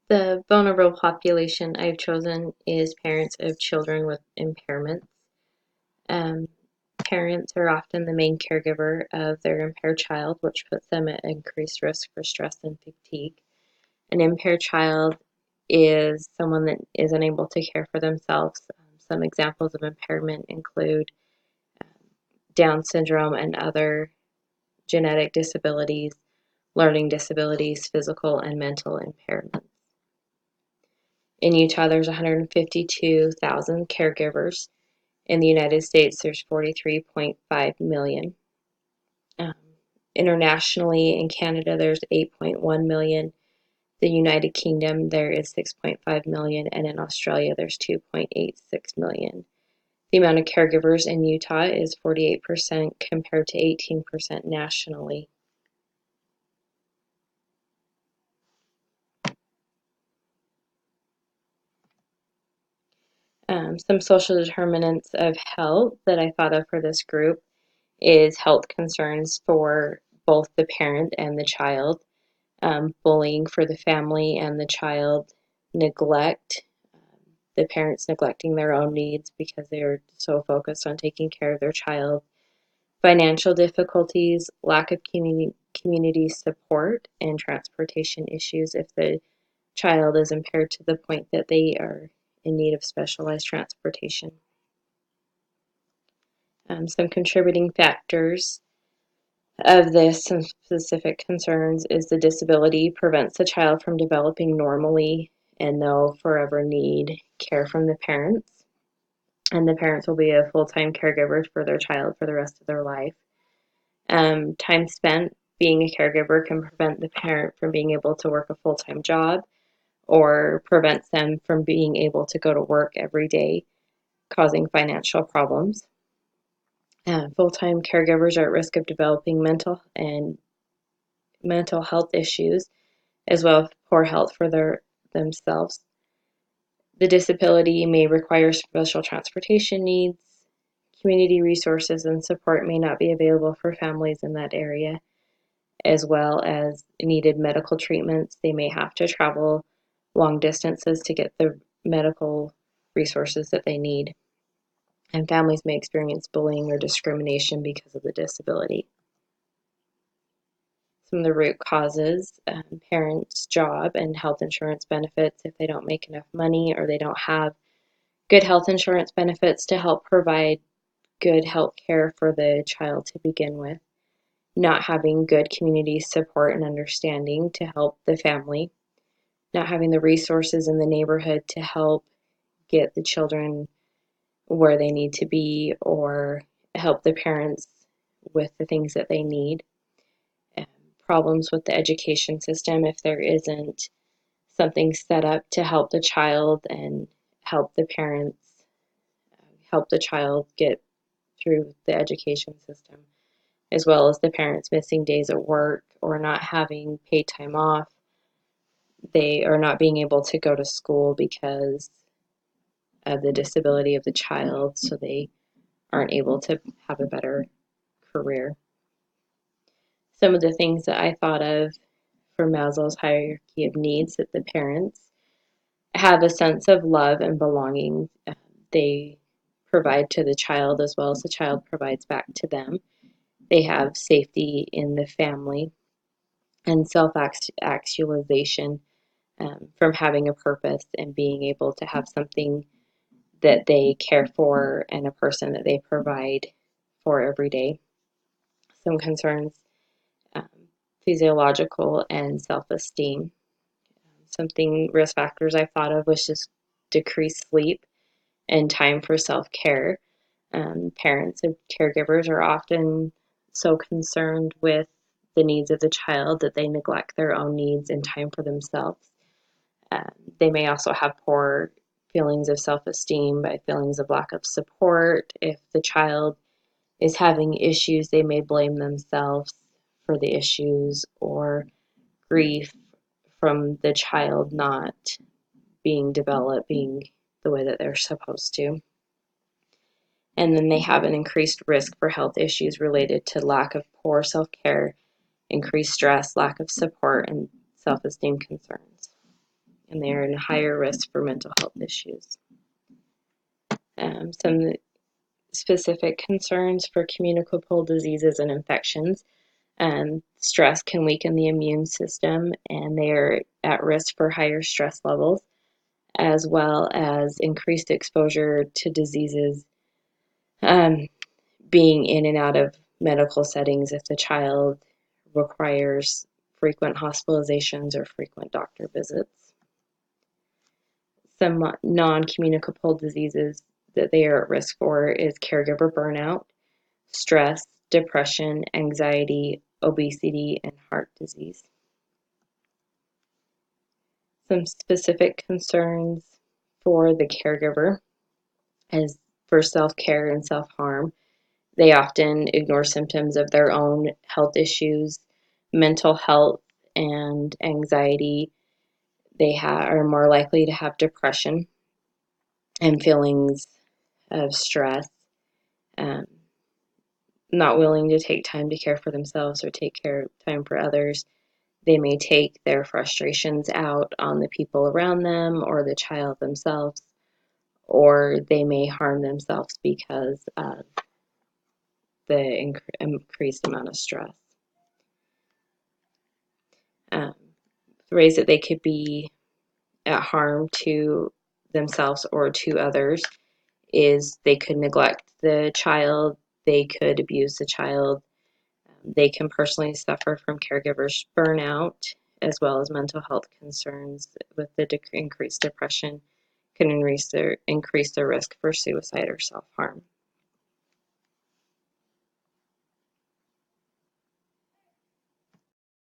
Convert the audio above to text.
The vulnerable population I've chosen is parents of children with impairments. Um, Parents are often the main caregiver of their impaired child, which puts them at increased risk for stress and fatigue. An impaired child is someone that is unable to care for themselves. Some examples of impairment include Down syndrome and other genetic disabilities, learning disabilities, physical and mental impairments. In Utah, there's 152,000 caregivers. In the United States, there's 43.5 million. Um, Internationally, in Canada, there's 8.1 million. The United Kingdom, there is 6.5 million, and in Australia, there's 2.86 million. The amount of caregivers in Utah is 48% compared to 18% nationally. Some social determinants of health that I thought of for this group is health concerns for both the parent and the child, bullying for the family and the child, neglect, the parents neglecting their own needs because they are so focused on taking care of their child, financial difficulties, lack of community support, and transportation issues if the child is impaired to the point that they are in need of specialized transportation. Some contributing factors of this, some specific concerns, is the disability prevents the child from developing normally and they'll forever need care from the parents. And the parents will be a full-time caregiver for their child for the rest of their life. Time spent being a caregiver can prevent the parent from being able to work a full-time job or prevents them from being able to go to work every day, causing financial problems. Full-time caregivers are at risk of developing mental health issues, as well as poor health for themselves. The disability may require special transportation needs. Community resources and support may not be available for families in that area, as well as needed medical treatments. They may have to travel long distances to get the medical resources that they need. And families may experience bullying or discrimination because of the disability. Some of the root causes, parents' job and health insurance benefits if they don't make enough money or they don't have good health insurance benefits to help provide good health care for the child to begin with. Not having good community support and understanding to help the family. Not having the resources in the neighborhood to help get the children where they need to be or help the parents with the things that they need. Problems with the education system if there isn't something set up to help the child and help the parents help the child get through the education system, as well as the parents missing days at work or not having paid time off. They are not being able to go to school because of the disability of the child, so they aren't able to have a better career. Some of the things that I thought of for Maslow's hierarchy of needs that the parents have a sense of love and belonging they provide to the child as well as the child provides back to them. They have safety in the family and self-actualization from having a purpose and being able to have something that they care for and a person that they provide for every day. Some concerns, um, physiological and self-esteem. Something risk factors I thought of was just decreased sleep and time for self-care. Parents and caregivers are often so concerned with the needs of the child that they neglect their own needs and time for themselves. They may also have poor feelings of self-esteem by feelings of lack of support. If the child is having issues, they may blame themselves for the issues or grief from the child not being developed, being the way that they're supposed to. And then they have an increased risk for health issues related to lack of poor self-care, increased stress, lack of support, and self-esteem concerns. and they are in higher risk for mental health issues. Some specific concerns for communicable diseases and infections. Stress can weaken the immune system, and they are at risk for higher stress levels, as well as increased exposure to diseases, being in and out of medical settings if the child requires frequent hospitalizations or frequent doctor visits. Some non-communicable diseases that they are at risk for is caregiver burnout, stress, depression, anxiety, obesity, and heart disease. Some specific concerns for the caregiver is for self-care and self-harm. They often ignore symptoms of their own health issues, mental health, and anxiety. They are more likely to have depression and feelings of stress, um, not willing to take time to care for themselves or take time for others. They may take their frustrations out on the people around them or the child themselves, or they may harm themselves because of the increased amount of stress. Ways that they could be at harm to themselves or to others is they could neglect the child, they could abuse the child, they can personally suffer from caregivers' burnout, as well as mental health concerns with the increased depression can increase their risk for suicide or self-harm.